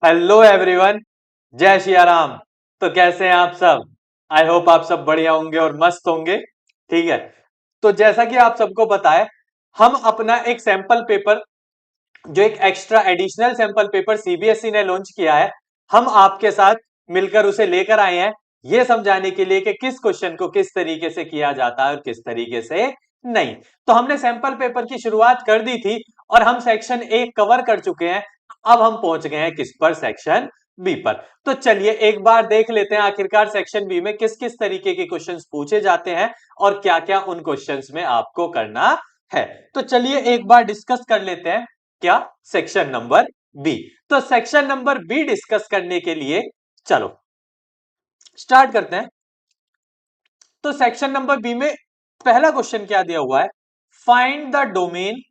Hello everyone. जय सिया राम। तो कैसे हैं आप सब? आई होप आप सब बढ़िया होंगे और मस्त होंगे। ठीक है। तो जैसा कि आप सबको पता है, हम अपना एक सैंपल पेपर, जो एक extra additional sample paper CBSE ने लॉन्च किया है, हम आपके साथ मिलकर उसे लेकर आए हैं, ये समझाने के लिए कि किस क्वेश्चन को किस तरीके से किया जाता है और किस तरीके से नहीं। तो हमने सैंपल पेपर की शुरुआत कर दी थी और हम सेक्शन ए कवर कर चुके हैं। अब हम पहुंच गए हैं किस पर? सेक्शन बी पर। तो चलिए एक बार देख लेते हैं आखिरकार सेक्शन बी में किस किस तरीके के क्वेश्चंस पूछे जाते हैं और क्या क्या उन क्वेश्चंस में आपको करना है। तो चलिए एक बार डिस्कस कर लेते हैं। क्या? Section number B. तो सेक्शन नंबर बी डिस्कस करने के लिए चलो स्टार्ट करते हैं। तो सेक्शन नंबर बी में पहला क्वेश्चन क्या दिया हुआ है? Find the domain.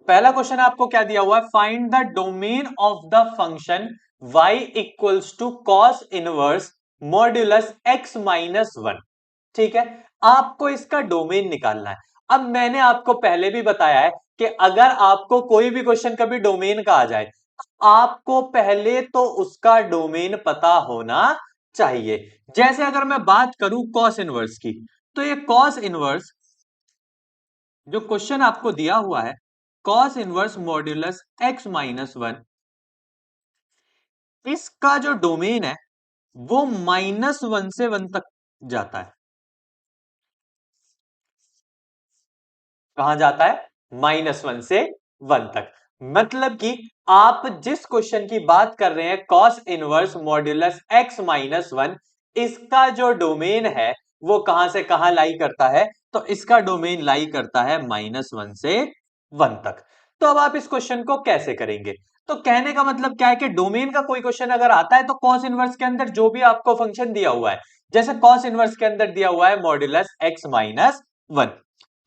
पहला क्वेश्चन आपको क्या दिया हुआ है? Find the domain of the function y equals to cos inverse modulus x minus one. ठीक है। आपको इसका डोमेन निकालना है। अब मैंने आपको पहले भी बताया है कि अगर आपको कोई भी क्वेश्चन कभी डोमेन का आ जाए, आपको पहले तो उसका डोमेन पता होना चाहिए। जैसे अगर मैं बात करूं कॉस इनवर्स की, तो ये कॉस इनवर्स जो क्वेश्चन आपको दिया हुआ है, cos inverse modulus x minus one, इसका जो डोमेन है वो माइनस वन से वन तक जाता है। कहां जाता है? माइनस वन से वन तक। मतलब कि आप जिस क्वेश्चन की बात कर रहे हैं, cos inverse modulus x minus one, इसका जो डोमेन है वो कहां से कहां लाई करता है? तो इसका डोमेन लाई करता है माइनस वन से वन तक। तो अब आप इस क्वेश्चन को कैसे करेंगे? तो कहने का मतलब क्या है कि डोमेन का कोई क्वेश्चन अगर आता है तो कॉस इनवर्स के अंदर जो भी आपको फंक्शन दिया हुआ है, जैसे कॉस इनवर्स के अंदर दिया हुआ है मॉड्यूलस एक्स माइनस वन,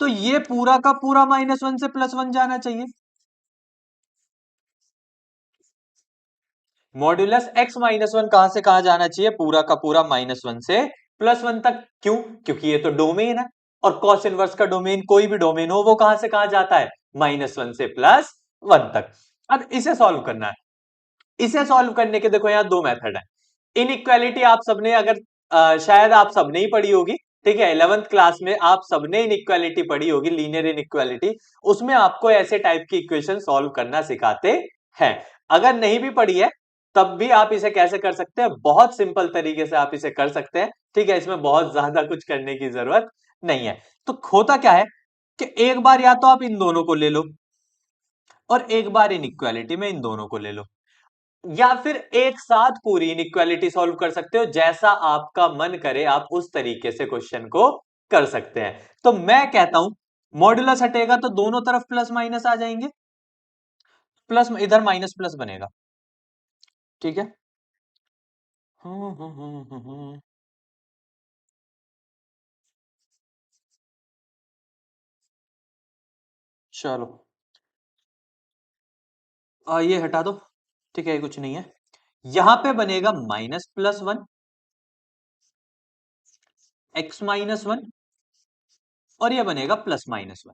तो ये पूरा का पूरा माइनस वन से प्लस वन जाना चाहिए। मॉड्यूलस एक्स माइनस वन कहां से कहां जाना चाहिए? पूरा का पूरा माइनस वन से प्लस वन तक। क्यों? क्योंकि ये तो डोमेन है, और कॉस इनवर्स का डोमेन कोई भी डोमेन हो वो कहां से कहां जाता है? माइनस वन से प्लस वन तक। अब इसे सॉल्व करना है। इसे सॉल्व करने के देखो यहां दो मेथड है। इनइक्वालिटी आप सबने अगर शायद आप सबने ही पढ़ी होगी। ठीक है, 11th क्लास में आप सबने इनइक्वालिटी पढ़ी होगी, लीनियर इनइक्वालिटी। उसमें आपको ऐसे टाइप की इक्वेशन सॉल्व करना सिखाते हैं। अगर नहीं भी पढ़ी है तब भी आप इसे कैसे कर सकते हैं? बहुत सिंपल तरीके से आप इसे कर सकते हैं। ठीक है, इसमें बहुत ज्यादा कुछ करने की जरूरत नहीं है। तो होता क्या है कि एक बार या तो आप इन दोनों को ले लो और एक बार इनइक्वालिटी में इन दोनों को ले लो, या फिर एक साथ पूरी इनइक्वालिटी सॉल्व कर सकते हो। जैसा आपका मन करे आप उस तरीके से क्वेश्चन को कर सकते हैं। तो मैं कहता हूं मॉड्यूलस हटेगा तो दोनों तरफ प्लस माइनस आ जाएंगे, प्लस इधर माइनस प्लस बनेगा। ठीक है। चलो ये हटा दो। ठीक है, ये कुछ नहीं है। यहां पे बनेगा minus plus one x minus one, और ये बनेगा प्लस माइनस वन।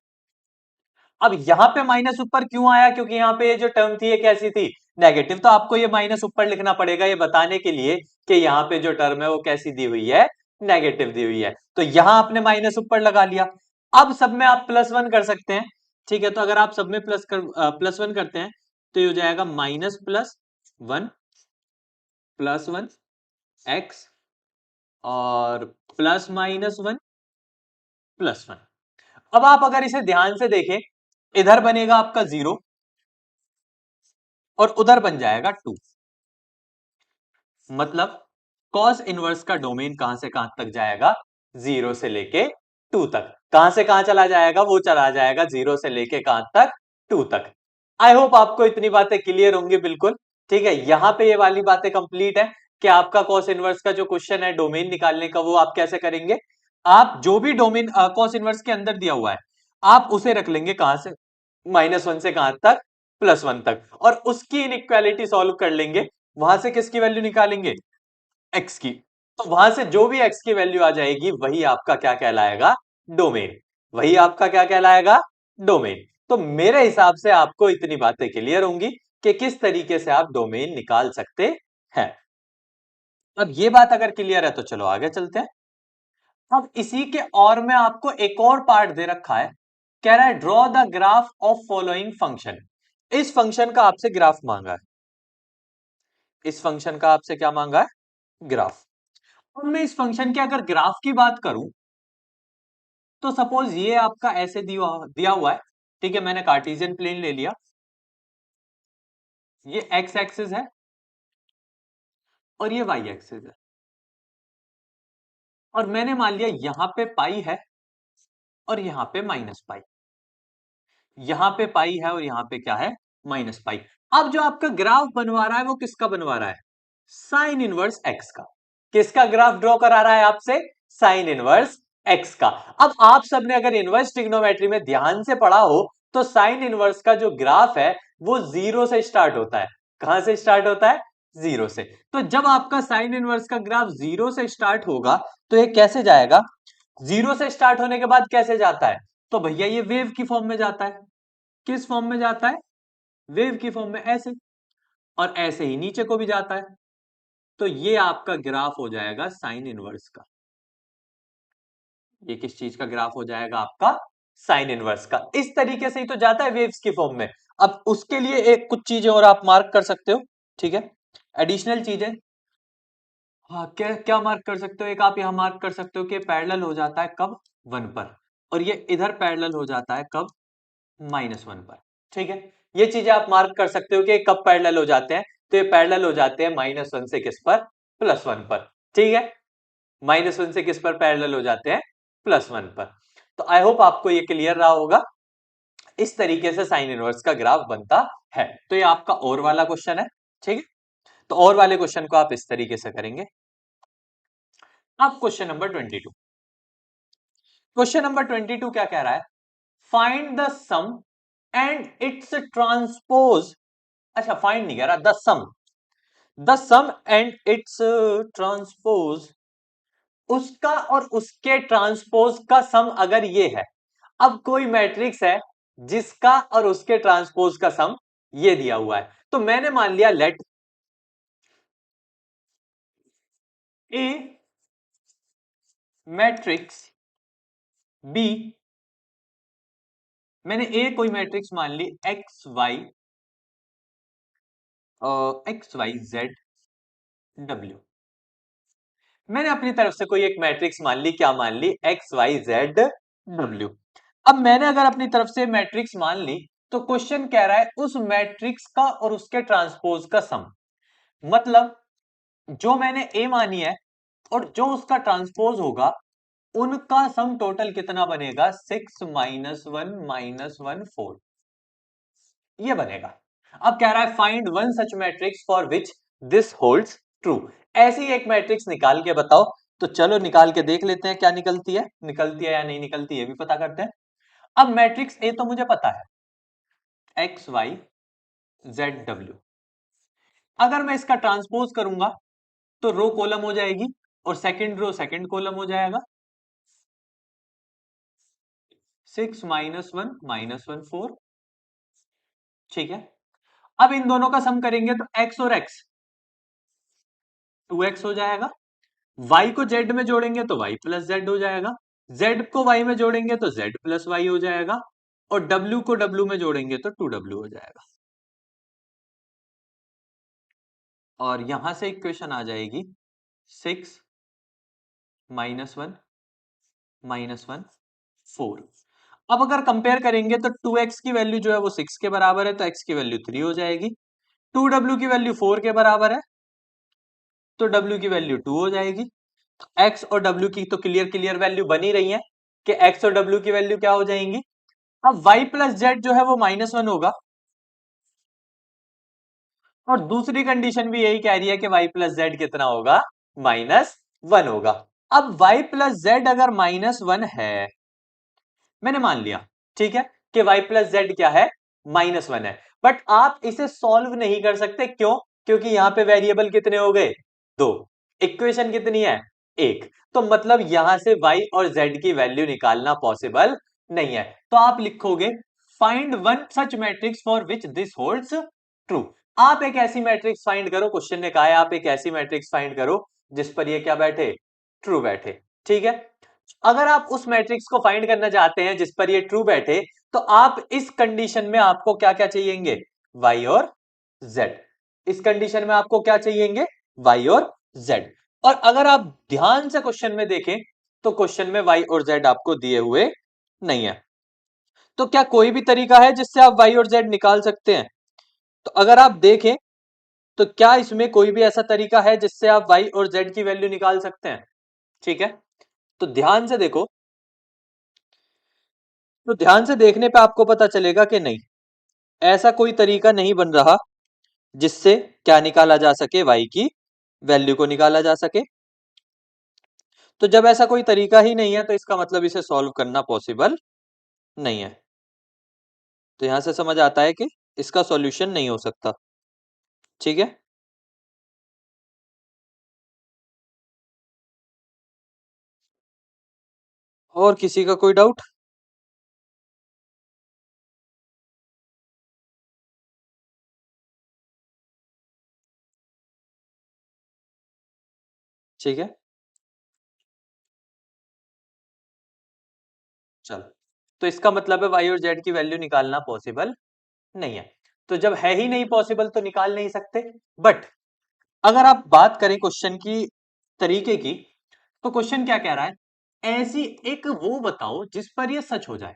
अब यहां पे माइनस ऊपर क्यों आया? क्योंकि यहां पे ये जो टर्म थी ये कैसी थी? नेगेटिव। तो आपको ये माइनस ऊपर लिखना पड़ेगा ये बताने के लिए कि यहां पे जो टर्म है वो कैसी दी हुई है? नेगेटिव दी हुई है। तो यहां आपने माइनस ऊपर लगा लिया। अब सब में आप प्लस वन कर सकते हैं। ठीक है, तो अगर आप सब में प्लस वन करते हैं तो ये हो जाएगा माइनस प्लस वन एक्स और plus minus one plus one. अब आप अगर इसे ध्यान से देखें, इधर बनेगा आपका जीरो और उधर बन जाएगा टू। मतलब कॉस इनवर्स का डोमेन कहां से कहां तक जाएगा? जीरो से लेके टू तक। कहां से कहां चला जाएगा? वो चला जाएगा जीरो से लेके कहां तक? टू तक। आई होप आपको इतनी बातें क्लियर होंगी बिल्कुल। ठीक है, यहां पे ये वाली बातें कंप्लीट है कि आपका कॉस इनवर्स का जो क्वेश्चन है डोमेन निकालने का, वो आप कैसे करेंगे? आप जो भी डोमेन कॉस इनवर्स के अंदर दिया हुआ है, आप उसे रख लेंगे कहां से? माइनस वन से कहां तक? प्लस वन तक। और उसकी इनइक्वालिटी सॉल्व कर लेंगे। वहां से किसकी वैल्यू निकालेंगे? एक्स की। तो वहां से जो भी एक्स की वैल्यू आ जाएगी वही आपका क्या कहलाएगा? डोमेन। वही आपका क्या कहलाएगा? डोमेन। तो मेरे हिसाब से आपको इतनी बातें क्लियर होंगी कि किस तरीके से आप डोमेन निकाल सकते हैं। अब ये बात अगर क्लियर है तो चलो आगे चलते हैं। अब इसी के और में आपको एक और पार्ट दे रखा है, कह रहा है draw the graph of following function. इस फंक्शन का आपसे ग्राफ मांगा है, इस फंक्शन का आपसे क्या मांगा है, ग्राफ। अब मैं इस फंक्शन के अगर ग्राफ की बात करूं तो सपोज ये आपका ऐसे दिया हुआ है, ठीक है, मैंने कार्टेशियन प्लेन ले लिया, ये एक्स एक्सिस है और ये वाई एक्सिस है, और मैंने मान लिया यहां पे पाई है और यहां पे माइनस पाई, यहां पे पाई है और यहां पे क्या है, माइनस पाई। अब जो आपका ग्राफ बनवा रहा है वो किसका बनवा रहा है, साइन इनवर्स एक्स का। किसका ग्राफ ड्रॉ करा रहा है आपसे, साइन इनवर्स एक्स का। अब आप सबने अगर इनवर्स ट्रिग्नोमेट्री में ध्यान से पढ़ा हो तो साइन इनवर्स का जो ग्राफ है वो जीरो से स्टार्ट होता है। कहां से स्टार्ट होता है, जीरो से। तो जब आपका साइन इनवर्स का ग्राफ जीरो से स्टार्ट होगा तो ये कैसे जाएगा, जीरो से स्टार्ट होने के बाद कैसे जाता है, तो भैया ये वेव की फॉर्म में जाता है। किस फॉर्म में जाता है, वेव की फॉर्म में, ऐसे, और ऐसे ही नीचे को भी जाता है। तो ये आपका ग्राफ हो जाएगा साइन इनवर्स का। ये किस चीज का ग्राफ हो जाएगा आपका, साइन इनवर्स का। इस तरीके से ही तो जाता है वेव्स की फॉर्म में। अब उसके लिए एक कुछ चीजें और आप मार्क कर सकते हो, ठीक है, एडिशनल चीजें। हाँ, क्या क्या मार्क कर सकते हो, एक आप यहां मार्क कर सकते हो कि पैरेलल हो जाता है कब, वन पर, और ये इधर पैरेलल हो जाता है कब, माइनस वन पर। ठीक है, ये चीजें आप मार्क कर सकते हो कि कब पैरेलल हो जाते हैं, तो ये पैरेलल हो जाते हैं माइनस वन से किस पर, प्लस वन पर। ठीक है, माइनस वन से किस पर पैरेलल हो जाते हैं, प्लस वन पर। तो आई होप आपको ये क्लियर रहा होगा, इस तरीके से साइन इनवर्स का ग्राफ बनता है। तो ये आपका और वाला क्वेश्चन है, ठीक है। तो और वाले क्वेश्चन को आप इस तरीके से करेंगे। अब क्वेश्चन नंबर 22, क्वेश्चन नंबर 22 क्या कह रहा है, find the sum and its transpose. अच्छा, फाइंड नहीं कह रहा, the sum and its transpose, उसका और उसके ट्रांसपोज का सम अगर ये है। अब कोई मैट्रिक्स है जिसका और उसके ट्रांसपोज का सम ये दिया हुआ है, तो मैंने मान लिया लेट ए मैट्रिक्स बी, मैंने ए कोई मैट्रिक्स मान ली एक्स वाई जेड डब्ल्यू। मैंने अपनी तरफ से कोई एक मैट्रिक्स मान ली, क्या मान ली, एक्स वाई जेड डब्ल्यू। अब मैंने अगर अपनी तरफ से मैट्रिक्स मान ली तो क्वेश्चन कह रहा है उस मैट्रिक्स का और उसके ट्रांसपोज का सम। मतलब जो मैंने ए मानी है और जो उसका ट्रांसपोज होगा उनका सम टोटल कितना बनेगा, 6 - 1 - 1 4, ये बनेगा। अब कह रहा है find one such matrix for which this holds true. ऐसी एक मैट्रिक्स निकाल के बताओ। तो चलो निकाल के देख लेते हैं क्या निकलती है या नहीं निकलती है भी पता करते हैं। अब मैट्रिक्स ए तो मुझे पता है, एक्स वाई जेड डब्ल्यू। अगर मैं इसका ट्रांसपोज करूंगा तो रो कॉलम हो जाएगी और सेकंड रो सेकंड कॉलम हो जाएगा, 6 - 1 - 1 4। ठीक है, अब इन दोनों का सम करेंगे तो एक्स और एक्स 2x हो जाएगा, y को z में जोड़ेंगे तो y प्लस जेड हो जाएगा, z को y में जोड़ेंगे तो z प्लस वाई हो जाएगा, और w को w में जोड़ेंगे तो 2w हो जाएगा। और यहां से इक्वेशन आ जाएगी 6 - 1 - 1 4। अब अगर कंपेयर करेंगे तो 2x की वैल्यू जो है वो 6 के बराबर है तो x की वैल्यू 3 हो जाएगी, 2w की वैल्यू 4 के बराबर है तो w की वैल्यू 2 हो जाएगी। x और w की तो क्लियर क्लियर वैल्यू बनी रही है कि x और w की वैल्यू क्या हो जाएंगी। अब y प्लस जेड जो है वो -1 होगा, और दूसरी कंडीशन भी यही कह रही है कि y प्लस जेड कितना होगा, -1 होगा। अब y प्लस जेड अगर -1 है, मैंने मान लिया, ठीक है, कि y प्लस जेड क्या है, -1 है। बट आप इसे सॉल्व नहीं कर सकते, क्यों, क्योंकि यहां पे वेरिएबल कितने हो गए, दो, इक्वेशन कितनी है, एक। तो मतलब यहां से y और z की वैल्यू निकालना पॉसिबल नहीं है। तो आप लिखोगे find one such matrix for which this holds true. आप एक ऐसी मैट्रिक्स फाइंड करो, क्वेश्चन ने कहा है आप एक ऐसी मैट्रिक्स फाइंड करो जिस पर ये क्या बैठे, ट्रू बैठे। ठीक है, अगर आप उस मैट्रिक्स को फाइंड करना चाहते हैं जिस पर ये ट्रू बैठे, तो आप इस कंडीशन में आपको क्या क्या चाहिएंगे, y और z। इस कंडीशन में आपको क्या चाहिएंगे, y और z। और अगर आप ध्यान से क्वेश्चन में देखें तो क्वेश्चन में y और z आपको दिए हुए नहीं है। तो क्या कोई भी तरीका है जिससे आप y और z निकाल सकते हैं? तो अगर आप देखें तो क्या इसमें कोई भी ऐसा तरीका है जिससे आप y और z की वैल्यू निकाल सकते हैं? ठीक है, तो ध्यान से देखो, तो ध्यान से देखने पे आपको पता चलेगा कि नहीं, ऐसा कोई तरीका नहीं बन रहा जिससे क्या निकाला जा सके, y की वैल्यू को निकाला जा सके। तो जब ऐसा कोई तरीका ही नहीं है तो इसका मतलब इसे सॉल्व करना पॉसिबल नहीं है। तो यहां से समझ आता है कि इसका सॉल्यूशन नहीं हो सकता। ठीक है, और किसी का कोई डाउट? ठीक है, चलो, तो इसका मतलब है y और z की वैल्यू निकालना पॉसिबल नहीं है। तो जब है ही नहीं पॉसिबल तो निकाल नहीं सकते। बट अगर आप बात करें क्वेश्चन की तरीके की, तो क्वेश्चन क्या कह रहा है, ऐसी एक वो बताओ जिस पर ये सच हो जाए।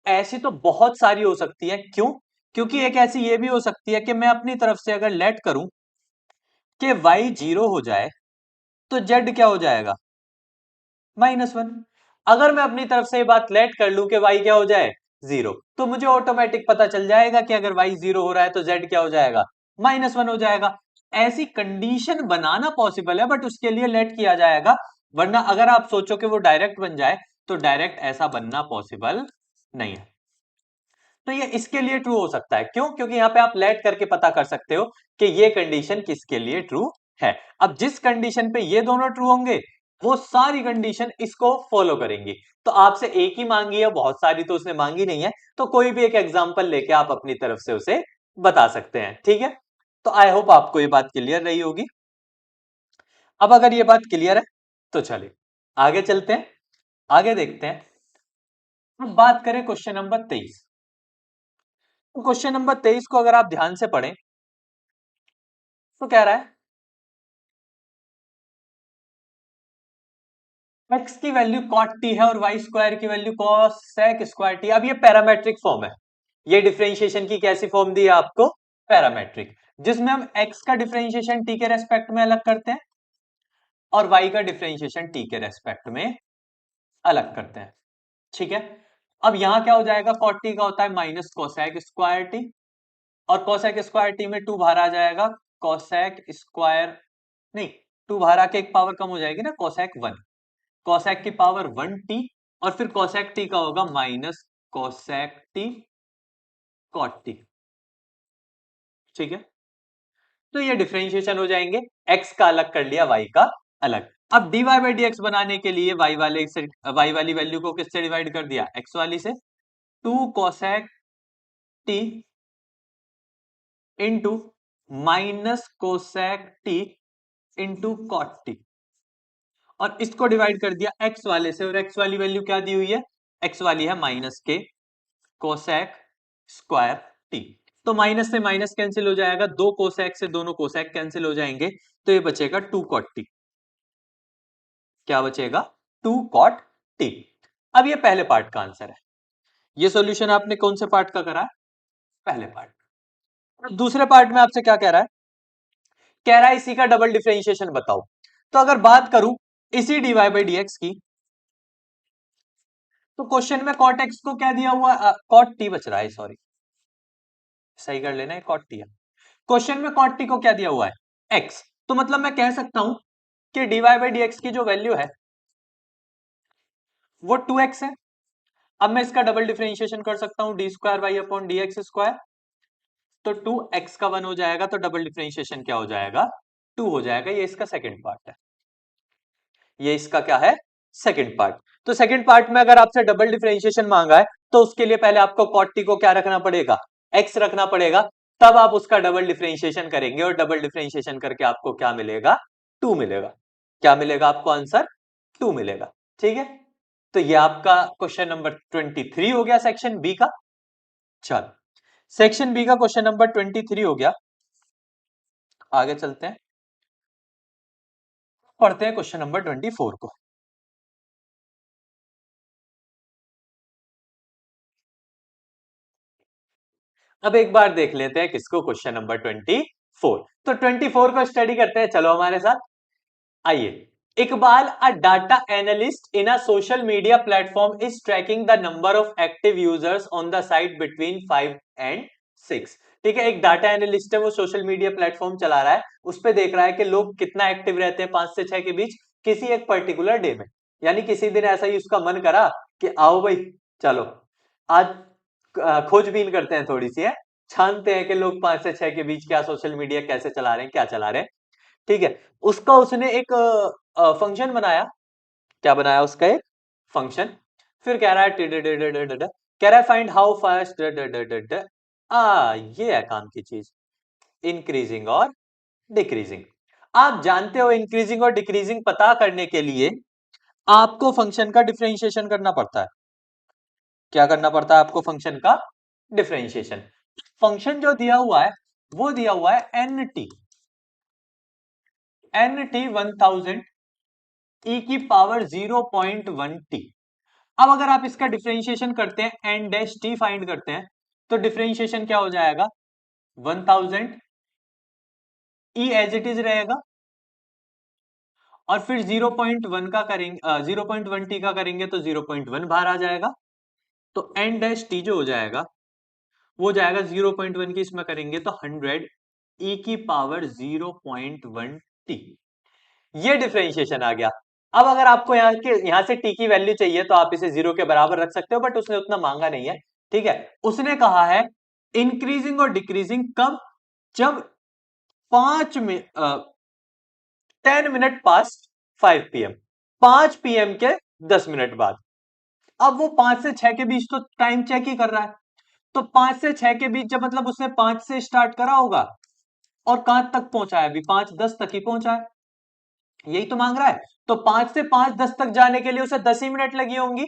ऐसी तो बहुत सारी हो सकती है, क्यों? क्योंकि एक ऐसी ये भी हो सकती है कि मैं अपनी तरफ से अगर लेट करूं कि y 0 हो जाए तो z क्या हो जाएगा, -1। अगर मैं अपनी तरफ से ये बात लेट कर लूं कि y क्या हो जाए, 0, तो मुझे ऑटोमेटिक पता चल जाएगा कि अगर y 0 हो रहा है तो z क्या हो जाएगा, -1 हो जाएगा। ऐसी कंडीशन बनाना पॉसिबल है बट उसके लिए लेट किया जाएगा, वरना अगर आप सोचो कि वो डायरेक्ट बन जाए तो डायरेक्ट ऐसा बनना पॉसिबल नहीं है। तो ये इसके लिए ट्रू हो सकता है, क्यों? क्योंकि यहां पे आप लेट करके पता कर सकते हो कि ये कंडीशन किसके लिए ट्रू है। अब जिस कंडीशन पे ये दोनों ट्रू होंगे वो सारी कंडीशन इसको फॉलो करेंगी। तो आपसे एक ही मांगी है, बहुत सारी तो उसने मांगी नहीं है, तो कोई भी एक एग्जांपल लेके आप अपनी तरफ से उसे बता सकते हैं। ठीक है, तो आई होप आपको ये बात क्लियर रही होगी। अब अगर ये बात क्लियर है तो चलिए आगे चलते हैं, आगे देखते हैं। अब बात करें क्वेश्चन नंबर 23। तो क्वेश्चन नंबर 23 को अगर आप ध्यान से पढ़ें तो कह रहा है x की वैल्यू cot t है और y स्क्वायर की value cos sec square t। अब ये पैरामेट्रिक फॉर्म है, ये डिफरेंशिएशन की कैसी फॉर्म दी है आपको, पैरामेट्रिक, जिसमें हम x का डिफरेंशिएशन t के रेस्पेक्ट में अलग करते हैं और y का डिफरेंशिएशन t के रेस्पेक्ट में अलग करते हैं। ठीक है, अब यहां क्या हो जाएगा, cot t का होता है माइनस कोसेक स्क्वायर t, और कोसेक स्क्वायर टी में 2 बाहर आ जाएगा, कोसेक स्क्वायर, नहीं 2 बाहर आके एक पावर कम हो जाएगी ना, कोसेक 1, कोसेक की पावर 1t, और फिर कोसेक टी का होगा minus cosec t cot t. ठीक है, तो ये डिफरेंशिएशन हो जाएंगे, x का अलग कर लिया, y का अलग। अब dy बाई डी एक्स बनाने के लिए y वाली वैल्यू को किससे डिवाइड कर दिया, x वाली से, 2 cosec t into minus cosec t into cot t, और इसको डिवाइड कर दिया x वाले से, और x वाली वैल्यू क्या दी हुई है, x वाली है माइनस के कोसेक स्क्वायर टी। तो माइनस से माइनस कैंसिल हो जाएगा, दो कोसेक से दोनों कोसेक कैंसिल हो जाएंगे, तो ये बचेगा 2 कॉट टी। क्या बचेगा, 2 कॉट टी। अब ये पहले पार्ट का आंसर है। ये सॉल्यूशन आपने कौन से पार्ट का करा है, पहले पार्ट। दूसरे पार्ट में आपसे क्या कह रहा है, कह रहा है इसी का डबल डिफरेंशिएशन बताओ। तो अगर बात करूं इसी dy बाई डी एक्स की, तो क्वेश्चन में कॉट एक्स को क्या दिया हुआ, कॉट टी बच रहा है, सॉरी सही कर लेना है, कॉट टी है। क्वेश्चन में कॉट टी को क्या दिया हुआ है, एक्स। तो मतलब मैं कह सकता हूं कि dy बाई डी एक्स की जो वैल्यू है वो 2x है। अब मैं इसका डबल डिफरेंशिएशन कर सकता हूं, d square y upon d x square, तो 2x का 1 हो जाएगा, तो डबल डिफरेंशिएशन क्या हो जाएगा, 2 हो जाएगा। ये इसका सेकंड पार्ट है, ये इसका क्या है, सेकंड पार्ट। तो सेकंड पार्ट में अगर आपसे डबल डिफरेंशिएशन मांगा है तो उसके लिए पहले आपको cot t को क्या रखना पड़ेगा, x रखना पड़ेगा, तब आप उसका डबल डिफरेंशिएशन करेंगे और डबल डिफरेंशिएशन करके आपको क्या मिलेगा, 2 मिलेगा। क्या मिलेगा आपको आंसर, 2 मिलेगा। ठीक है, तो ये आपका क्वेश्चन नंबर 23 हो गया सेक्शन बी का। चलो, सेक्शन बी का क्वेश्चन नंबर 23 हो गया। आगे चलते हैं, पढ़ते हैं क्वेश्चन नंबर 24 को। अब एक बार देख लेते हैं किसको, क्वेश्चन नंबर 24। तो 24 को स्टडी करते हैं, चलो हमारे साथ। आइए, इकबाल, अ data analyst in a social media platform is tracking the number of active users on the site between 5 and 6। ठीक है, एक डाटा एनालिस्ट है, वो सोशल मीडिया प्लेटफॉर्म चला रहा है, उस पे देख रहा है कि लोग कितना एक्टिव रहते हैं 5 से 6 के बीच किसी एक पर्टिकुलर डे में। यानी किसी दिन ऐसा ही उसका मन करा कि आओ भाई, चलो आज खोजबीन करते हैं, थोड़ी सी है, छानते हैं कि लोग 5 से 6 के बीच क्या सोशल मीडिया कैसे चला रहे हैं, क्या चला रहे हैं। ठीक है, उसका उसने एक फंक्शन बनाया। क्या बनाया उसका, एक फंक्शन। फिर कह रहा है कह रहा है फाइंड हाउ फास्ट ये है काम की चीज, इंक्रीजिंग और डिक्रीजिंग। आप जानते हो इंक्रीजिंग और डिक्रीजिंग पता करने के लिए आपको फंक्शन का डिफरेंशिएशन करना पड़ता है। क्या करना पड़ता है आपको, फंक्शन का डिफरेंशिएशन। फंक्शन जो दिया हुआ है वो दिया हुआ है एन टी 1000 e की पावर 0.1 टी। अब अगर आप इसका डिफरेंशिएशन करते हैं, एन डैश टी फाइंड करते हैं, तो डिफरेंशिएशन क्या हो जाएगा, 1000 ई एज इट इज रहेगा, और फिर 0.1 का करेंगे, 0.1 टी का करेंगे तो 0.1 बाहर आ जाएगा। तो एन डैश टी जो हो जाएगा वो जाएगा 0.1 की इसमें करेंगे तो 100 ई की पावर 0.1 टी। ये डिफरेंशिएशन आ गया। अब अगर आपको यहां से टी की वैल्यू चाहिए तो आप इसे 0 के बराबर रख सकते हो, बट उसने उतना मांगा नहीं है। ठीक है, उसने कहा है इंक्रीजिंग और डिक्रीजिंग कब, जब 10 मिनट पास्ट 5 पीएम, 5 पीएम के 10 मिनट बाद। अब वो 5 से 6 के बीच तो टाइम चेक ही कर रहा है, तो 5 से 6 के बीच जब मतलब उसने 5 से स्टार्ट करा होगा और कहां तक पहुंचा है, अभी 5:10 तक ही पहुंचा है, यही तो मांग रहा है। तो 5 से 5:10 तक जाने के लिए उसे 10 ही मिनट लगी होंगी।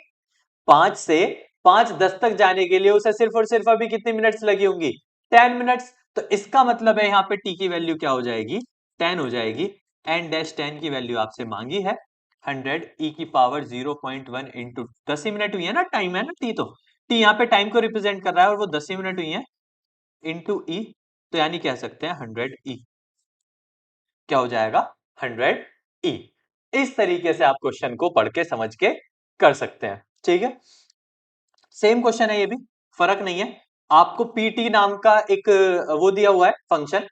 5 से 5:10 तक जाने के लिए उसे सिर्फ और सिर्फ अभी कितनी मिनट्स लगी होंगी, 10 मिनट्स। तो इसका मतलब है यहाँ पे टी की वैल्यू क्या हो जाएगी, 10 हो जाएगी। एन डैश 10 की वैल्यू आपसे मांगी है 100 ई की पावर 0.1 इंटू 10 ही मिनट हुई है ना, टाइम है ना टी, तो टी यहाँ पे टाइम को रिप्रेजेंट कर रहा है और वो 10 ही मिनट हुई है, इंटू ई। तो यानी कह सकते हैं 100 ई, क्या हो जाएगा 100 ई। इस तरीके से आप क्वेश्चन को पढ़ के समझ के कर सकते हैं। ठीक है, सेम क्वेश्चन है ये भी, फर्क नहीं है। आपको पीटी नाम का एक वो दिया हुआ है फंक्शन,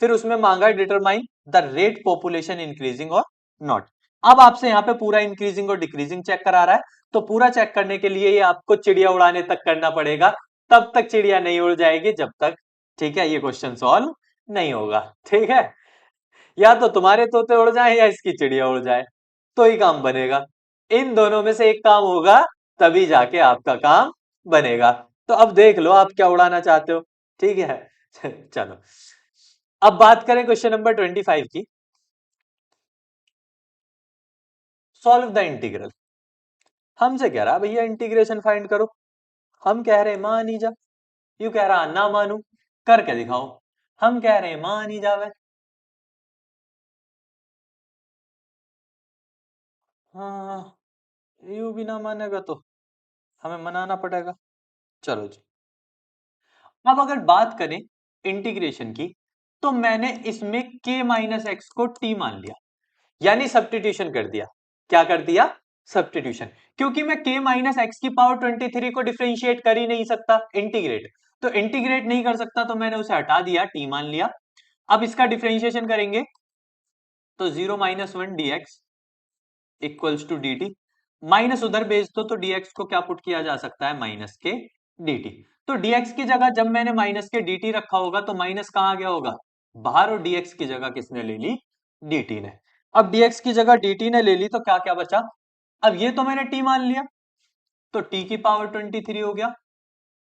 फिर उसमें मांगा determine the rate population increasing और नॉट। अब आपसे यहाँ पे पूरा इंक्रीजिंग और डिक्रीजिंग चेक करा रहा है, तो पूरा चेक करने के लिए ये आपको चिड़िया उड़ाने तक करना पड़ेगा, तब तक चिड़िया नहीं उड़ जाएगी जब तक, ठीक है, ये क्वेश्चन सॉल्व नहीं होगा। ठीक है, या तो तुम्हारे तोते उड़ जाए या इसकी चिड़िया उड़ जाए, तो ही काम बनेगा। इन दोनों में से एक काम होगा, तभी जाके आपका काम बनेगा। तो अब देख लो आप क्या उड़ाना चाहते हो। ठीक है चलो, अब बात करें क्वेश्चन नंबर 25 की। Solve the integral. हमसे कह रहा भैया इंटीग्रेशन फाइंड करो, हम कह रहे मान ही जा, यू कह रहा ना मानू, करके दिखाओ। हम कह रहे मान ही जावे, हाँ, यू भी ना मानेगा तो हमें मनाना पड़ेगा। चलो जी, अब अगर बात करें इंटीग्रेशन की, तो मैंने इसमें k माइनस एक्स को t मान लिया, यानी सब्स्टिट्यूशन कर दिया। क्या कर दिया, सब्स्टिट्यूशन। क्योंकि मैं k माइनस एक्स की पावर 23 को डिफरेंशिएट कर ही नहीं सकता, इंटीग्रेट, तो इंटीग्रेट नहीं कर सकता, तो मैंने उसे हटा दिया, t मान लिया। अब इसका डिफरेंशिएशन करेंगे तो 0-1 dx equals to dt, minus उधर भेज दो तो dx को क्या पुट किया जा सकता है, माइनस के dt। तो dx की जगह जब मैंने माइनस के dt रखा होगा तो माइनस कहां गया होगा, बाहर, और dx की जगह किसने ले ली, dt ने। अब dx की जगह dt ने ले ली तो क्या क्या बचा, अब ये तो मैंने t मान लिया, तो टी की पावर 23 हो गया।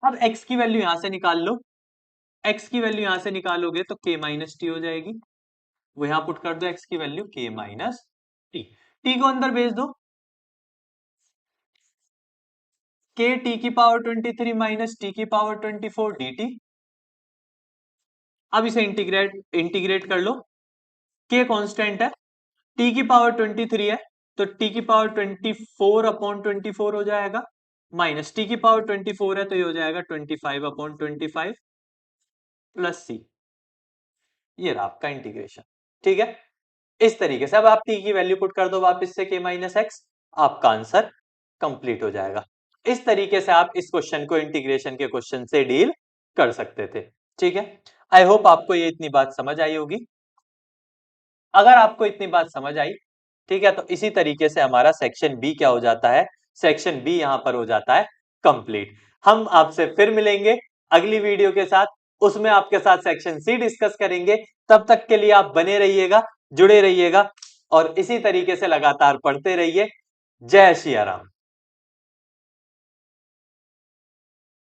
अब x की वैल्यू यहां से निकाल लो, x की वैल्यू यहां से निकालोगे तो k माइनस टी हो जाएगी। वो यहां पुट कर दो x की value k minus T, T को अंदर भेज दो, k टी की पावर 23 माइनस टी की पावर 24 dt। अब इसे इंटीग्रेट कर लो, k कांस्टेंट है, t की पावर 23 है तो t की पावर 24 अपॉन 24 हो जाएगा, माइनस t की पावर 24 है तो ये हो जाएगा 25 अपॉन 25 प्लस c। ये रहा आपका इंटीग्रेशन। ठीक है, इस तरीके से अब आप t की वैल्यू पुट कर दो वापस से k माइनस एक्स, आपका आंसर कंप्लीट हो जाएगा। इस तरीके से आप इस क्वेश्चन को इंटीग्रेशन के क्वेश्चन से डील कर सकते थे। ठीक है, आई होप आपको ये इतनी बात समझ आई होगी। अगर आपको इतनी बात समझ आई, ठीक है, तो इसी तरीके से हमारा सेक्शन बी क्या हो जाता है, सेक्शन बी यहां पर हो जाता है कंप्लीट। हम आपसे फिर मिलेंगे अगली वीडियो के साथ, उसमें आपके साथ सेक्शन सी डिस्कस करेंगे। तब तक के लिए आप बने रहिएगा, जुड़े रहिएगा और इसी तरीके से लगातार पढ़ते रहिए। जय श्री राम।